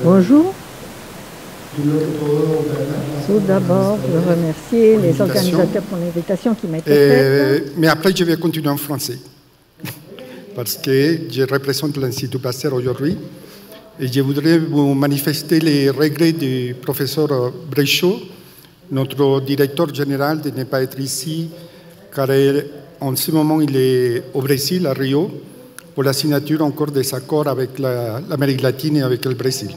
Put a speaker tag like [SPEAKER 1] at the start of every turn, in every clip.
[SPEAKER 1] Bonjour. Tout d'abord, je veux remercier les organisateurs pour l'invitation qui m'a été faite.
[SPEAKER 2] Mais après, je vais continuer en français. Parce que je représente l'Institut Pasteur aujourd'hui. Et je voudrais vous manifester les regrets du professeur Breichot, notre directeur général, de ne pas être ici, car en ce moment, il est au Brésil, à Rio, pour la signature encore des accords avec l'Amérique latine et avec le Brésil.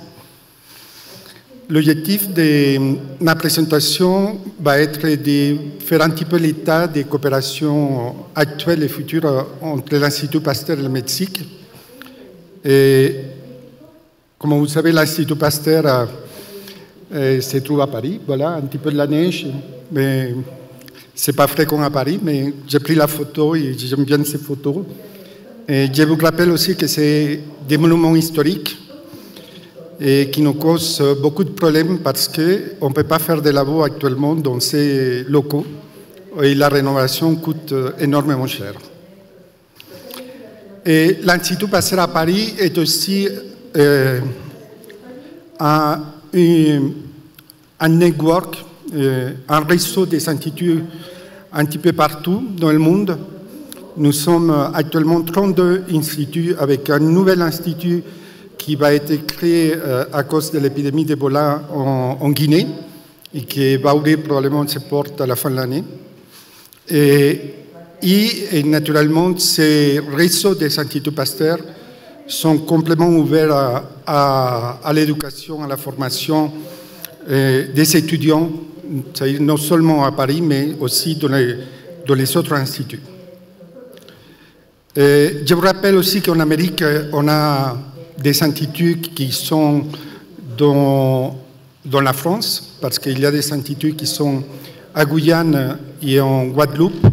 [SPEAKER 2] L'objectif de ma présentation va être de faire un petit peu l'état des coopérations actuelles et futures entre l'Institut Pasteur et le Mexique. Et comme vous savez, l'Institut Pasteur se trouve à Paris. Voilà, un petit peu de la neige, mais ce n'est pas fréquent à Paris, mais j'ai pris la photo et j'aime bien ces photos. Et je vous rappelle aussi que c'est des monuments historiques et qui nous causent beaucoup de problèmes parce qu'on ne peut pas faire des labos actuellement dans ces locaux et la rénovation coûte énormément cher. Et l'Institut Pasteur à Paris est aussi un network, un réseau des instituts un petit peu partout dans le monde. Nous sommes actuellement 32 instituts avec un nouvel institut qui va être créé à cause de l'épidémie d'Ebola en Guinée et qui va ouvrir probablement ses portes à la fin de l'année. Et naturellement, ces réseaux des instituts Pasteur sont complètement ouverts à l'éducation, à la formation des étudiants, c'est-à-dire non seulement à Paris, mais aussi dans les autres instituts. Je vous rappelle aussi qu'en Amérique, on a des instituts qui sont dans la France, parce qu'il y a des instituts qui sont à Guyane et en Guadeloupe,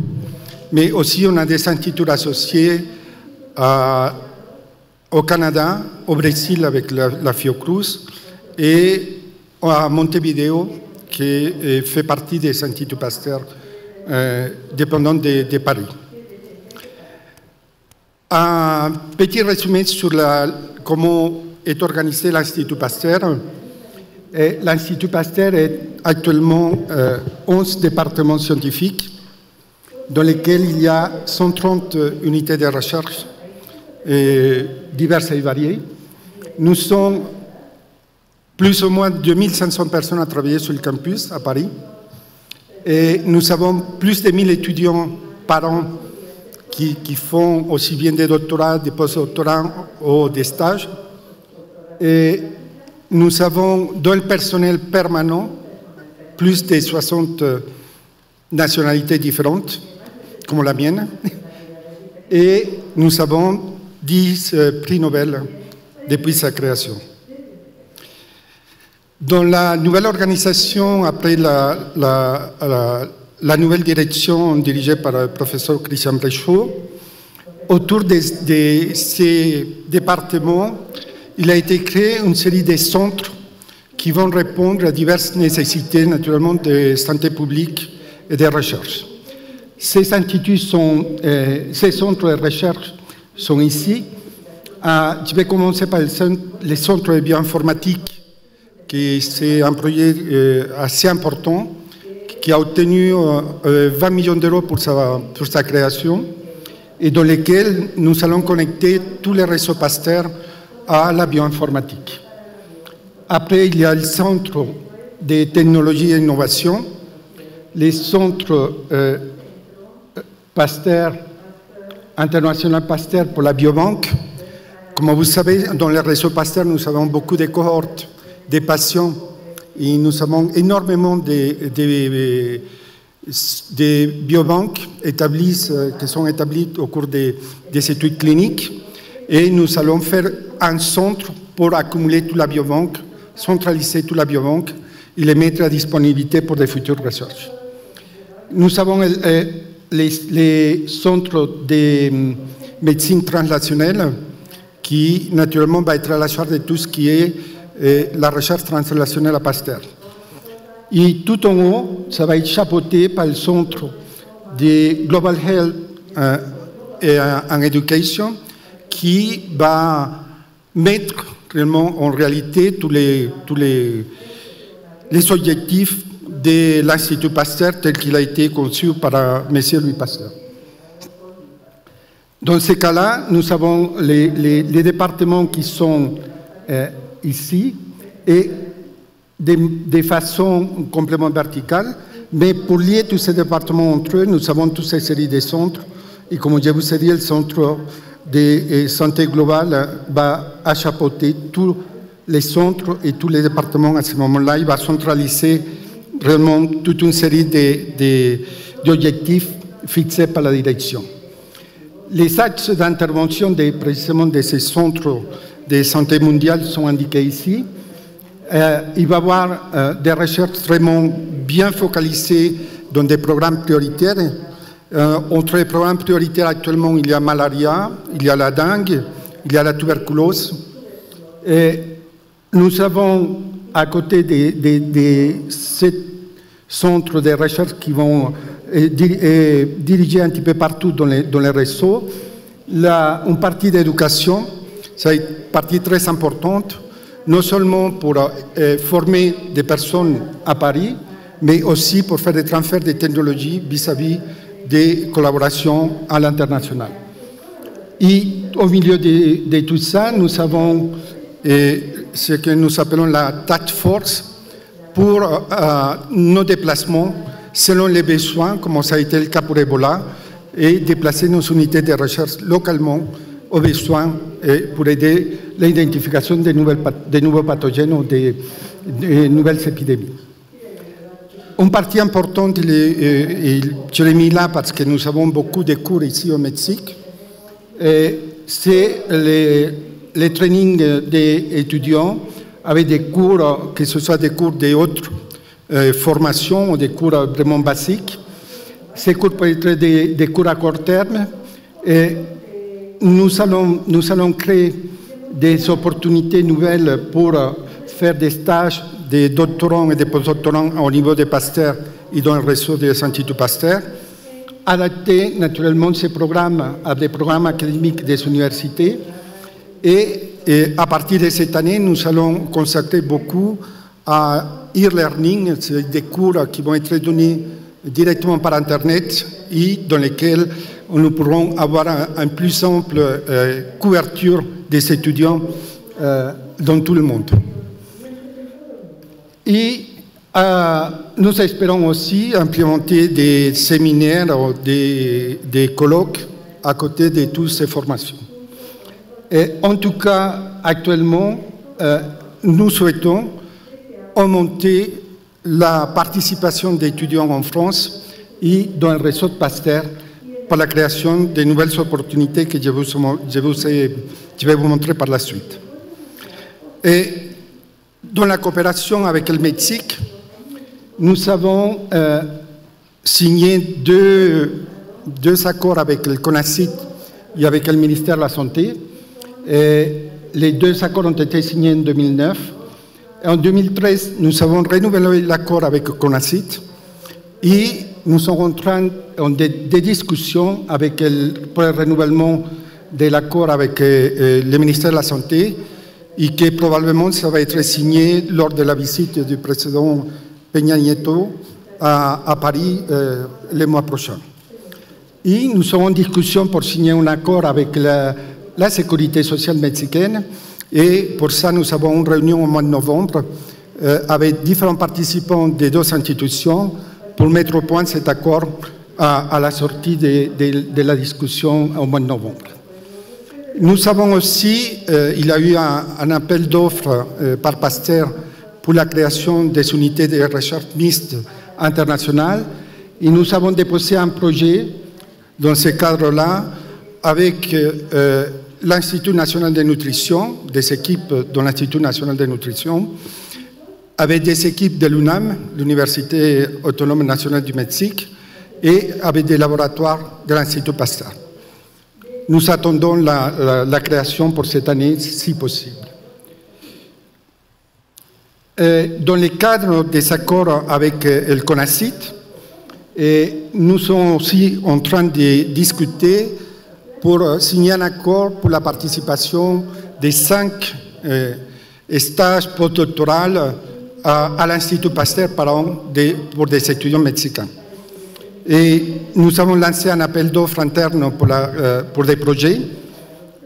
[SPEAKER 2] mais aussi on a des instituts associés au Canada, au Brésil avec la Fiocruz et à Montevideo, qui fait partie des instituts Pasteur dépendants de Paris. Un petit résumé sur comment est organisé l'Institut Pasteur. L'Institut Pasteur est actuellement 11 départements scientifiques dans lesquels il y a 130 unités de recherche diverses et variées. Nous sommes plus ou moins 2500 personnes à travailler sur le campus à Paris et nous avons plus de 1000 étudiants par an qui font aussi bien des doctorats, des postdoctorats ou des stages. Et nous avons dans le personnel permanent plus de 60 nationalités différentes, comme la mienne. Et nous avons 10 prix Nobel depuis sa création. Dans la nouvelle organisation, après la nouvelle direction dirigée par le professeur Christian Breichot, autour de ces départements, il a été créé une série de centres qui vont répondre à diverses nécessités, naturellement, de santé publique et de recherche. Ces instituts ces centres de recherche sont ici. Je vais commencer par le centre de bioinformatique, qui c'est un projet assez important, qui a obtenu 20 millions d'euros pour sa création et dans lequel nous allons connecter tous les réseaux Pasteur à la bioinformatique. Après, il y a le centre de technologie et innovation, les centres Pasteur, International Pasteur pour la biobanque. Comme vous savez, dans le réseau Pasteur, nous avons beaucoup de cohortes, des patients. Et nous avons énormément de biobanques qui sont établies au cours des études cliniques. Et nous allons faire un centre pour accumuler toute la biobanque, centraliser toute la biobanque et les mettre à disponibilité pour des futures recherches. Nous avons les centres de médecine translationnelle qui, naturellement, va être à la charge de tout ce qui est la recherche translationnelle à Pasteur. Et tout en haut, ça va être chapeauté par le centre de Global Health and Education qui va mettre réellement, en réalité, tous les objectifs de l'Institut Pasteur tel qu'il a été conçu par M. Louis Pasteur. Dans ces cas-là, nous avons les départements qui sont ici et de façon complètement verticale, mais pour lier tous ces départements entre eux, nous avons toutes ces séries de centres et comme je vous ai dit, le centre de santé globale va chapeauter tous les centres et tous les départements à ce moment-là. Il va centraliser vraiment toute une série d'objectifs fixés par la direction. Les axes d'intervention précisément de ces centres de santé mondiale sont indiqués ici. Il va y avoir des recherches vraiment bien focalisées dans des programmes prioritaires. Entre les programmes prioritaires actuellement, il y a malaria, il y a la dengue, il y a la tuberculose. Et nous avons à côté de ces centres de recherche qui vont dirigés un petit peu partout dans les réseaux, une partie d'éducation, c'est une partie très importante, non seulement pour former des personnes à Paris, mais aussi pour faire des transferts de technologies vis-à-vis des collaborations à l'international. Et au milieu de tout ça, nous avons ce que nous appelons la task force pour nos déplacements selon les besoins, comme ça a été le cas pour Ebola, et déplacer nos unités de recherche localement aux besoins pour aider l'identification de nouveaux pathogènes ou de nouvelles épidémies. Une partie importante, je l'ai mis là parce que nous avons beaucoup de cours ici au Mexique, c'est les trainings des étudiants avec des cours, que ce soit des cours de haute formation ou des cours vraiment basiques. Ces cours peuvent être des cours à court terme. Et nous allons créer des opportunités nouvelles pour faire des stages de doctorants et de postdoctorants au niveau de Pasteur et dans le réseau des instituts Pasteur. Adapter naturellement ces programmes à des programmes académiques des universités. Et à partir de cette année, nous allons consacrer beaucoup à e-learning, c'est des cours qui vont être donnés directement par Internet et dans lesquels nous pourrons avoir une plus ample couverture des étudiants dans tout le monde. Et nous espérons aussi implémenter des séminaires ou des colloques à côté de toutes ces formations. Et en tout cas, actuellement, nous souhaitons augmenter la participation d'étudiants en France et dans le réseau de Pasteur par la création de nouvelles opportunités que je vais vous montrer par la suite. Et dans la coopération avec le Mexique, nous avons signé deux accords avec le CONACYT et avec le ministère de la Santé. Et les deux accords ont été signés en 2009. Et en 2013, nous avons renouvelé l'accord avec le CONACYT et nous sommes en train de discussions pour le renouvellement de l'accord avec le ministère de la Santé et que probablement ça va être signé lors de la visite du président Peña Nieto à Paris le mois prochain. Et nous sommes en discussion pour signer un accord avec la sécurité sociale mexicaine. Et pour ça, nous avons une réunion au mois de novembre avec différents participants des deux institutions pour mettre au point cet accord à la sortie de la discussion au mois de novembre. Nous avons aussi, il y a eu un appel d'offres par Pasteur pour la création des unités de recherche mixtes internationales et nous avons déposé un projet dans ce cadre-là avec l'Institut national de nutrition, des équipes de l'Institut national de nutrition, avec des équipes de l'UNAM, l'Université autonome nationale du Mexique, et avec des laboratoires de l'Institut Pasteur. Nous attendons la création pour cette année, si possible. Dans le cadre des accords avec le CONACYT, nous sommes aussi en train de discuter pour signer un accord pour la participation des 5 stage postdoctoral à l'Institut Pasteur par an pour des étudiants mexicains. Et nous avons lancé un appel d'offres interne pour des projets.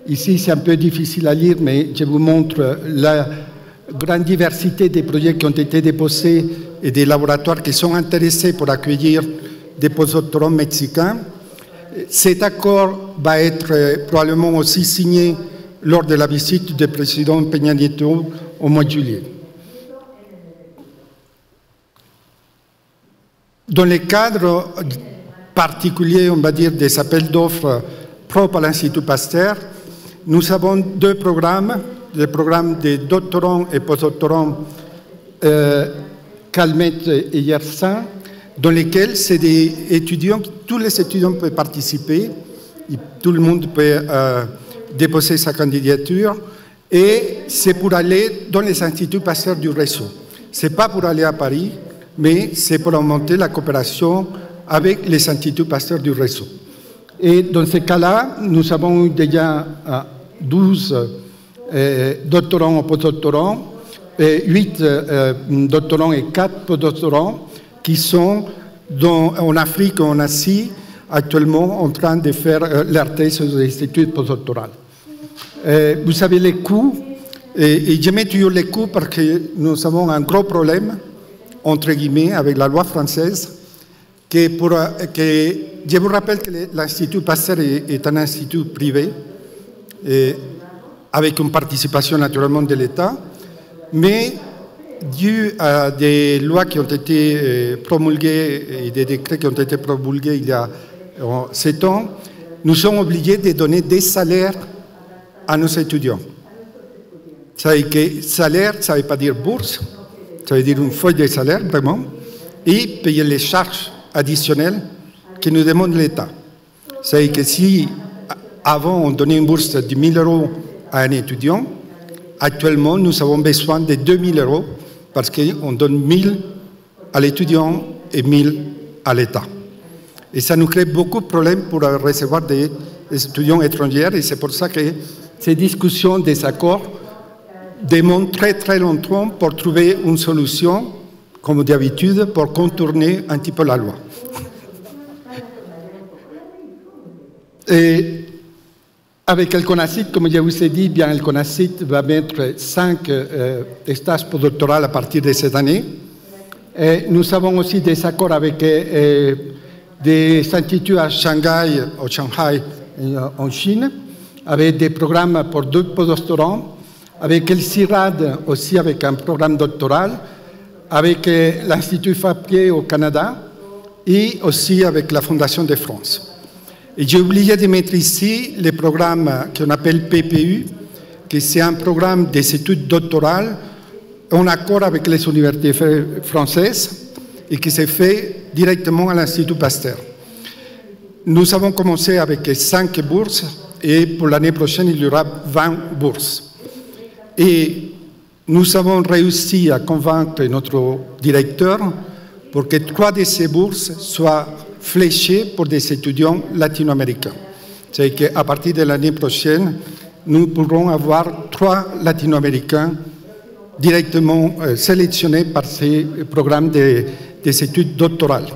[SPEAKER 2] Ici, c'est un peu difficile à lire, mais je vous montre la grande diversité des projets qui ont été déposés et des laboratoires qui sont intéressés pour accueillir des postdoctorants mexicains. Cet accord va être probablement aussi signé lors de la visite du président Peña Nieto au mois de juillet. Dans le cadre particulier, on va dire, des appels d'offres propres à l'Institut Pasteur, nous avons deux programmes, le programme de doctorants et postdoctorants Calmette et Yersin, dans lesquels c'est des étudiants, tous les étudiants peuvent participer, tout le monde peut déposer sa candidature, et c'est pour aller dans les instituts Pasteur du réseau. Ce n'est pas pour aller à Paris, mais c'est pour augmenter la coopération avec les instituts Pasteur du réseau. Et dans ce cas-là, nous avons eu déjà 12 doctorants ou postdoctorants, 8 doctorants et 4 postdoctorants qui sont en Afrique et en Asie actuellement en train de faire leur thèse aux instituts postdoctoraux. Vous savez les coûts, et je mets toujours les coûts parce que nous avons un gros problème, entre guillemets, avec la loi française, que je vous rappelle que l'Institut Pasteur est un institut privé, avec une participation naturellement de l'État, mais dû à des lois qui ont été promulguées et des décrets qui ont été promulgués il y a 7 ans, nous sommes obligés de donner des salaires à nos étudiants. Ça veut dire que salaire, ça ne veut pas dire bourse, ça veut dire une feuille de salaire, vraiment, et payer les charges additionnelles que nous demande l'État. Ça veut dire que si avant on donnait une bourse de 1 000 € à un étudiant, actuellement nous avons besoin de 2 000 € parce qu'on donne 1 000 à l'étudiant et 1 000 à l'État. Et ça nous crée beaucoup de problèmes pour recevoir des étudiants étrangers, et c'est pour ça que ces discussions, des accords, demandent très longtemps pour trouver une solution, comme d'habitude, pour contourner un petit peu la loi. Et avec le CONACYT, comme je vous ai dit, bien, le CONACYT va mettre 5 stages postdoctoraux à partir de cette année. Et nous avons aussi des accords avec des instituts à Shanghai, en Chine, avec des programmes pour 2 postdoctorants, avec le CIRAD aussi avec un programme doctoral, avec l'Institut Fabry au Canada et aussi avec la Fondation de France. Et j'ai oublié de mettre ici le programme qu'on appelle PPU, qui c'est un programme des études doctorales en accord avec les universités françaises et qui s'est fait directement à l'Institut Pasteur. Nous avons commencé avec 5 bourses et pour l'année prochaine, il y aura 20 bourses. Et nous avons réussi à convaincre notre directeur pour que 3 de ces bourses soient fléchées pour des étudiants latino-américains. C'est-à-dire qu'à partir de l'année prochaine, nous pourrons avoir 3 latino-américains directement sélectionnés par ces programmes des études doctorales.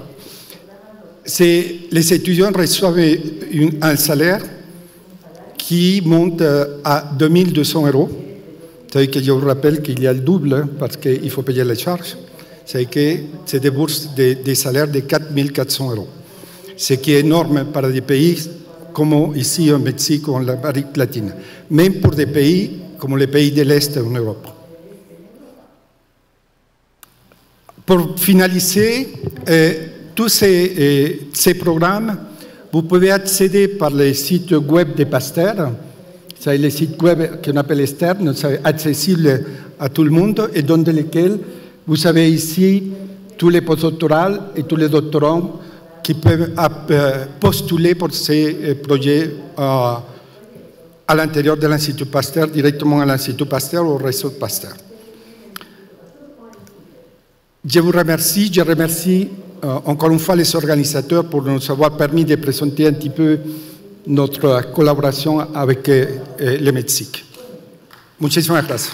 [SPEAKER 2] Les étudiants reçoivent un salaire qui monte à 2 200 €. C'est-à-dire que je vous rappelle qu'il y a le double parce qu'il faut payer les charges. C'est-à-dire que c'est des bourses, des salaires de 4 400 €. Ce qui est énorme pour des pays comme ici au Mexique ou en Amérique latine. Même pour des pays comme les pays de l'Est en Europe. Pour finaliser, tous ces programmes, vous pouvez accéder par les sites web de Pasteur. C'est les sites web qu'on appelle externes, c'est accessible à tout le monde et dans lesquels vous avez ici tous les postdoctoraux et tous les doctorants qui peuvent postuler pour ces projets à l'intérieur de l'Institut Pasteur, directement à l'Institut Pasteur ou au réseau Pasteur. Je vous remercie, je remercie encore une fois les organisateurs pour nous avoir permis de présenter un petit peu notre collaboration avec le Mexique. Muchísimas gracias.